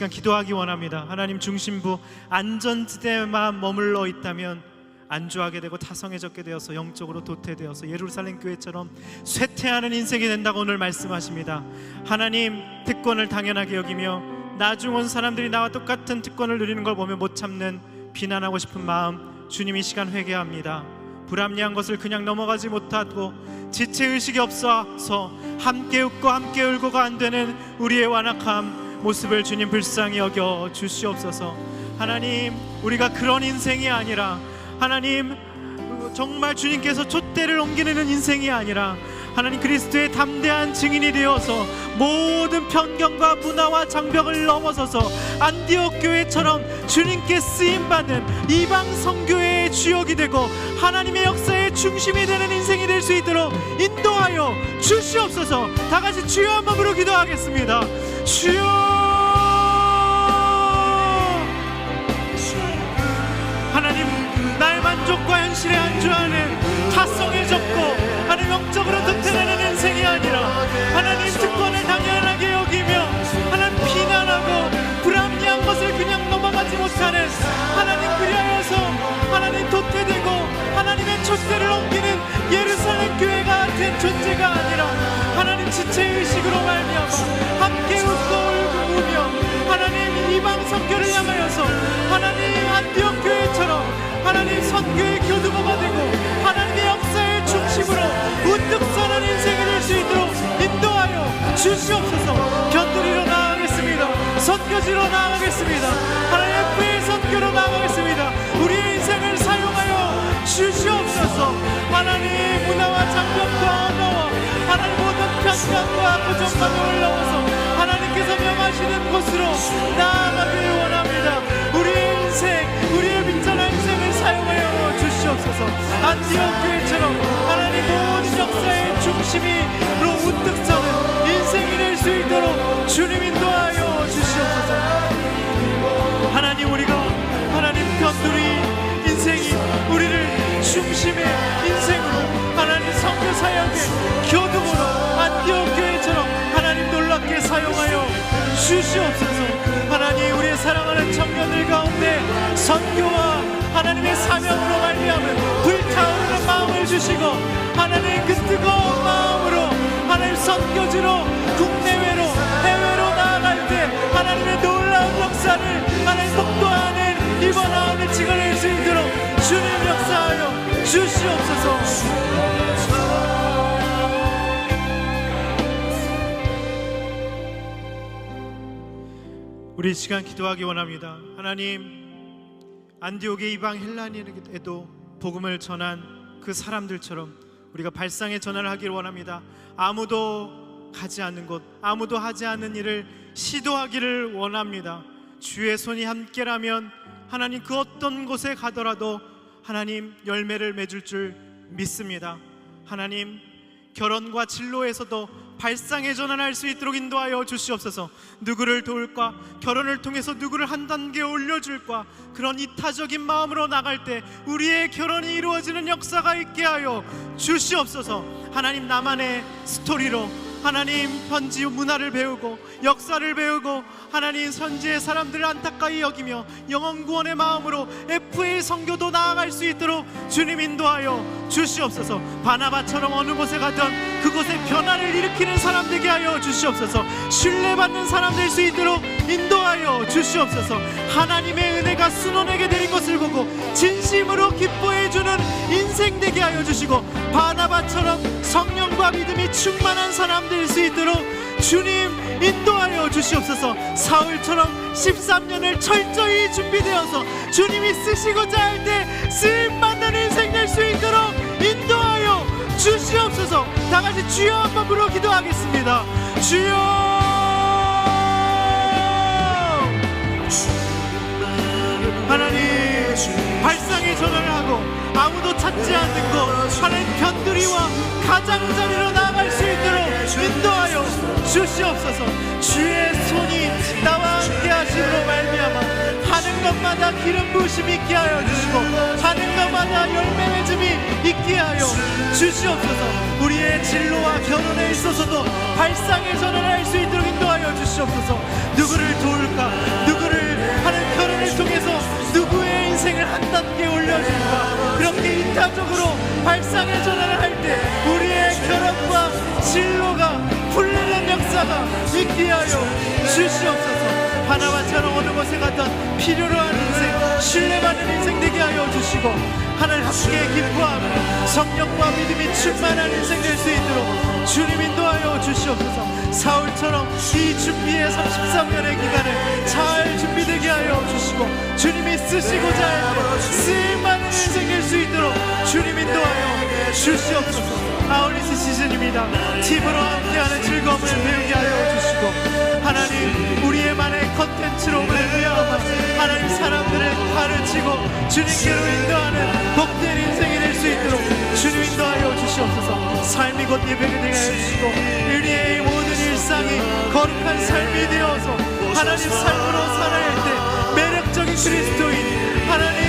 B: 기도하기 원합니다. 하나님 중심부 안전지대에만 머물러 있다면 안주하게 되고 타성해졌게 되어서 영적으로 도태되어서 예루살렘 교회처럼 쇠퇴하는 인생이 된다고 오늘 말씀하십니다. 하나님 특권을 당연하게 여기며 나중 온 사람들이 나와 똑같은 특권을 누리는 걸 보며 못 참는 비난하고 싶은 마음 주님 이 시간 회개합니다. 불합리한 것을 그냥 넘어가지 못하고 지체의식이 없어서 함께 웃고 함께 울고가 안 되는 우리의 완악함 모습을 주님 불쌍히 여겨 주시옵소서. 하나님 우리가 그런 인생이 아니라 하나님 정말 주님께서 촛대를 옮기는 인생이 아니라 하나님 그리스도의 담대한 증인이 되어서 모든 편견과 문화와 장벽을 넘어서서 안디옥 교회처럼 주님께 쓰임받는 이방 선교회의 주역이 되고 하나님의 역사의 중심이 되는 인생이 될 수 있도록 인도하여 주시옵소서. 다같이 주여 한 몸으로 기도하겠습니다. 주여 하나님 나의 만족과 현실에 안주하는 타성에 젖고 하나님 영적으로 도태되는 인생이 아니라 하나님 특권을 당연하게 여기며 하나님 비난하고 불합리한 것을 그냥 넘어가지 못하는 하나님 그리하여서 하나님 도태되고 하나님의 촛대를 옮기는 예루살렘 교회가 된 존재가 아니라 하나님 지체의식으로 말미암아 함께 웃고 울며 하나님 이방 선교를 향하여서 하나님 안디옥 교회처럼 하나님 선교의 교두보가 되고 하나님의 역사의 중심으로 우뚝 서는 인생이 될 수 있도록 인도하여 주시옵소서. 견디러 나아가겠습니다. 선교지로 나아가겠습니다. 하나님 FA 선교로 나아가겠습니다. 우리의 인생을 사용하여 주시옵소서. 하나님 문화와 장벽과 언어와 하나님 모든 편견과 고정관념을 넘어서 하나님께서 명하시는 곳으로 나아가기를 원합니다. 우리의 인생, 우리의 빈잔한 인생을 사용하여 주시옵소서. 안디옥 교회처럼 하나님 모든 역사의 중심이 우뚝 서는 인생이 될 수 있도록 주님 인도하여 주시옵소서. 하나님, 우리가 하나님 편들이 인생이 우리를 중심의 인생으로 하나님 선교 사역의 교두보로 안디옥 교회처럼 하나님 놀랍게 사용하여 주시옵소서. 하나님, 우리의 사랑하는 청년들 가운데 선교와 하나님의 사명으로 말미암은 불타오르는 마음을 주시고 하나님 그 뜨거운 마음으로 하나님 선교지로 국내외로 해외로 나아갈 때 하나님의 놀라운 역사를 하나님 목도하는 이번 하늘 찍어낼 수 있도록 주님 역사하여 주시옵소서. 우리 이 시간 기도하기 원합니다. 하나님, 안디옥의 이방 헬라인에게도 복음을 전한 그 사람들처럼 우리가 발상의 전환을 하기를 원합니다. 아무도 가지 않는 곳, 아무도 하지 않는 일을 시도하기를 원합니다. 주의 손이 함께라면 하나님 그 어떤 곳에 가더라도 하나님 열매를 맺을 줄 믿습니다. 하나님, 결혼과 진로에서도 발상의 전환할 수 있도록 인도하여 주시옵소서. 누구를 도울까, 결혼을 통해서 누구를 한 단계 올려줄까, 그런 이타적인 마음으로 나갈 때 우리의 결혼이 이루어지는 역사가 있게 하여 주시옵소서. 하나님, 나만의 스토리로 하나님 현지 문화를 배우고 역사를 배우고 하나님 선지의 사람들을 안타까이 여기며 영혼 구원의 마음으로 FA 선교도 나아갈 수 있도록 주님 인도하여 주시옵소서. 바나바처럼 어느 곳에 가든 그곳에 변화를 일으키는 사람 되게 하여 주시옵소서. 신뢰받는 사람 될 수 있도록 인도하여 주시옵소서. 하나님의 은혜가 순원에게 내린 것을 보고 진심으로 기뻐해주는 인생 되게 하여 주시고 바나바처럼 성령과 믿음이 충만한 사람 될 수 있도록 주님 인도하여 주시옵소서. 사울처럼 13년을 철저히 준비되어서 주님이 쓰시고자 할 때 쓰임받는 인생 될 수 있도록 인도하여 주시옵소서. 다같이 주여 한번 부르어 기도하겠습니다. 주여, 하나님 발상의 전환을 하고 아무도 찾지 않는 곳 하나님 편두리와 가장자리로 나아갈 수 있도록 인도하여 주시옵소서. 주의 손이 나와 함께 하심으로 말미암아 하는 것마다 기름 부으심이 있게 하여 주시고 하는 것마다 열매 맺음이 있게 하여 주시옵소서. 우리의 진로와 결혼에 있어서도 발상의 전환을 할 수 있도록 인도하여 주시옵소서. 누구를 도울까, 누구를 하는 결혼을 통해서 누구의 인생을 한 단계 올려줄까, 그렇게 이타적으로 발상의 전환을 할 때 우리의 결혼과 진로가 풀리는 역사가 있게 하여 주시옵소서. 하나와처럼 어느 곳에 가든 필요로 하는 인생, 신뢰받는 인생 되게 하여 주시고 하나님 함께 기뻐하며 성령과 믿음이 충만한 인생 될 수 있도록 주님 인도하여 주시옵소서. 사울처럼 이 준비의 33년의 기간을 잘 준비되게 하여 주시고 주님이 쓰시고자 할 때 쓰임받는 인생 될 수 있도록 주님 인도하여 주시옵소서. 아울리스 시즌입니다. 팀으로 함께하는 즐거움을 배우게 하여 주시고 하나님 우리의만의 컨텐츠로 말미암아 하나님 사람들을 가르치고 주님께로 인도하는 복된 인생이 될 수 있도록 주님 인도하여 주시옵소서. 삶이 곧 예배가 되게 해주시고 우리의 모든 일상이 거룩한 삶이 되어서 하나님 삶으로 살아야 할 때 매력적인 그리스도인, 하나님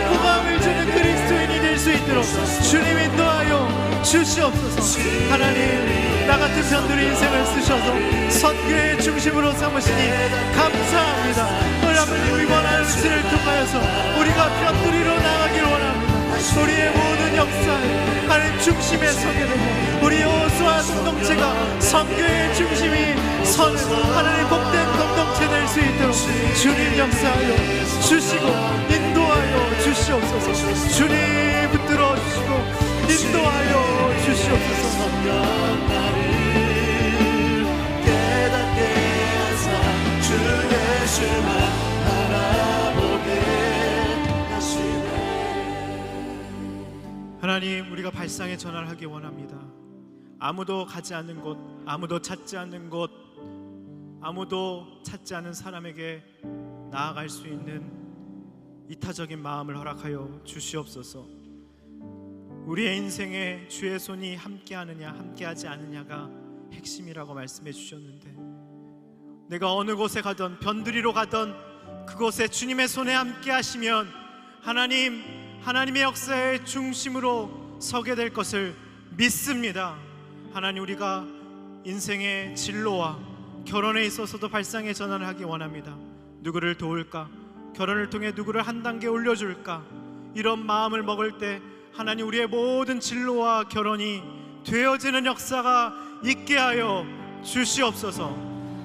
B: 호감을 주는 그리스도인이 될 수 있도록 주님 인도하여 주시옵소서. 하나님 나 같은 편들의 인생을 쓰셔서 선교의 중심으로 삼으시니 감사합니다. 하나님 이번 안수를 통하여서 우리가 편들이로 나가기를 원합니다. 우리의 모든 역사에 하나님 중심에 서게 되고 우리 호수아 공동체가 선교의 중심이 서는 하나님 복된 공동체 될 수 있도록 주님 역사하여 주시고 인도하여 주시옵소서. 주님 붙들어 주시고 인도하여 주시옵소서. 하나님 우리가 발상의 전환을 하기 원합니다. 아무도 가지 않는 곳, 아무도 찾지 않는 곳, 아무도 찾지 않은 사람에게 나아갈 수 있는 이타적인 마음을 허락하여 주시옵소서. 우리의 인생에 주의 손이 함께하느냐 함께하지 않느냐가 핵심이라고 말씀해 주셨는데, 내가 어느 곳에 가든 변두리로 가든 그곳에 주님의 손에 함께 하시면 하나님의 역사의 중심으로 서게 될 것을 믿습니다. 하나님, 우리가 인생의 진로와 결혼에 있어서도 발상의 전환을 하기 원합니다. 누구를 도울까? 결혼을 통해 누구를 한 단계 올려줄까? 이런 마음을 먹을 때 하나님, 우리의 모든 진로와 결혼이 되어지는 역사가 있게 하여 주시옵소서.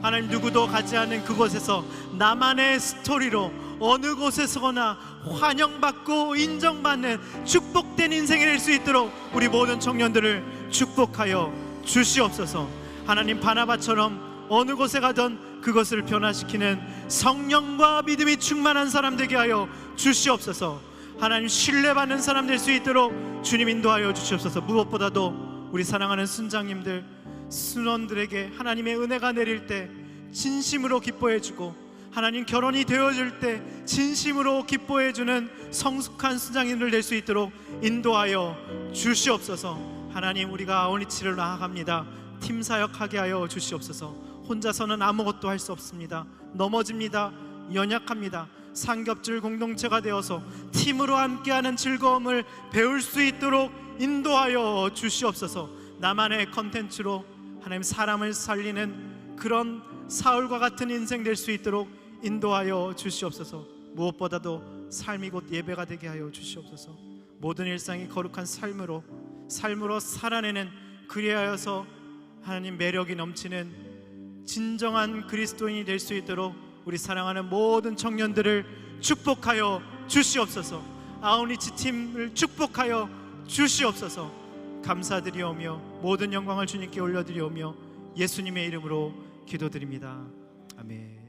B: 하나님, 누구도 가지 않은 그곳에서 나만의 스토리로 어느 곳에서거나 환영받고 인정받는 축복된 인생이 될 수 있도록 우리 모든 청년들을 축복하여 주시옵소서. 하나님, 바나바처럼 어느 곳에 가든 그것을 변화시키는 성령과 믿음이 충만한 사람 되게 하여 주시옵소서. 하나님, 신뢰받는 사람 될 수 있도록 주님 인도하여 주시옵소서. 무엇보다도 우리 사랑하는 순장님들, 순원들에게 하나님의 은혜가 내릴 때 진심으로 기뻐해주고, 하나님 결혼이 되어질 때 진심으로 기뻐해주는 성숙한 순장님들 될 수 있도록 인도하여 주시옵소서. 하나님, 우리가 아우니치를 나아갑니다. 팀 사역하게 하여 주시옵소서. 혼자서는 아무것도 할 수 없습니다. 넘어집니다. 연약합니다. 삼겹줄 공동체가 되어서 팀으로 함께하는 즐거움을 배울 수 있도록 인도하여 주시옵소서. 나만의 컨텐츠로 하나님 사람을 살리는 그런 사울과 같은 인생 될 수 있도록 인도하여 주시옵소서. 무엇보다도 삶이 곧 예배가 되게 하여 주시옵소서. 모든 일상이 거룩한 삶으로 살아내는, 그리하여서 하나님 매력이 넘치는 진정한 그리스도인이 될 수 있도록 우리 사랑하는 모든 청년들을 축복하여 주시옵소서. 아우니치 팀을 축복하여 주시옵소서. 감사드리오며 모든 영광을 주님께 올려드리오며 예수님의 이름으로 기도드립니다. 아멘.